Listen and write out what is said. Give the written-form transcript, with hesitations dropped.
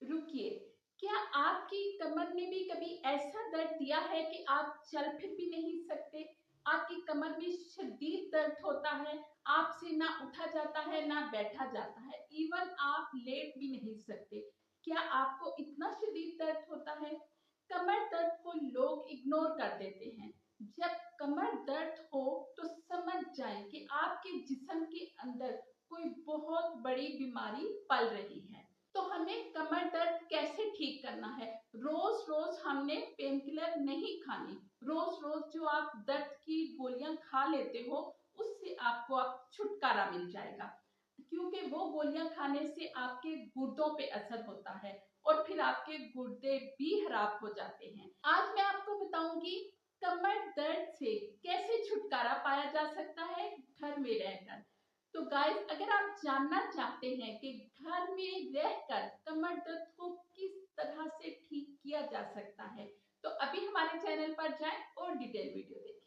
रुकिए, क्या आपकी कमर ने भी कभी ऐसा दर्द दिया है कि आप चल फिर भी नहीं सकते? आपकी कमर में शदीद दर्द होता है, आपसे ना उठा जाता है, ना बैठा जाता है, इवन आप लेट भी नहीं सकते। क्या आपको इतना शदीद दर्द होता है? कमर दर्द को लोग इग्नोर कर देते हैं। जब कमर दर्द हो तो समझ जाएं कि आपके जिस्म के अंदर कोई बहुत बड़ी बीमारी पल रही है। तो हमें कमर दर्द कैसे ठीक करना है? रोज रोज हमने पेन किलर नहीं खानी। रोज रोज जो आप दर्द की गोलियां खा लेते हो उससे आपको अब छुटकारा मिल जाएगा, क्योंकि वो गोलियां खाने से आपके गुर्दों पे असर होता है और फिर आपके गुर्दे भी खराब हो जाते हैं। आज मैं आपको बताऊंगी कमर दर्द से कैसे छुटकारा पाया जा सकता है घर में रहकर। तो गाइस, अगर आप जानना चाहते हैं कि घर में रहकर कमर दर्द को किस तरह से ठीक किया जा सकता है, तो अभी हमारे चैनल पर जाएं और डिटेल वीडियो देखें।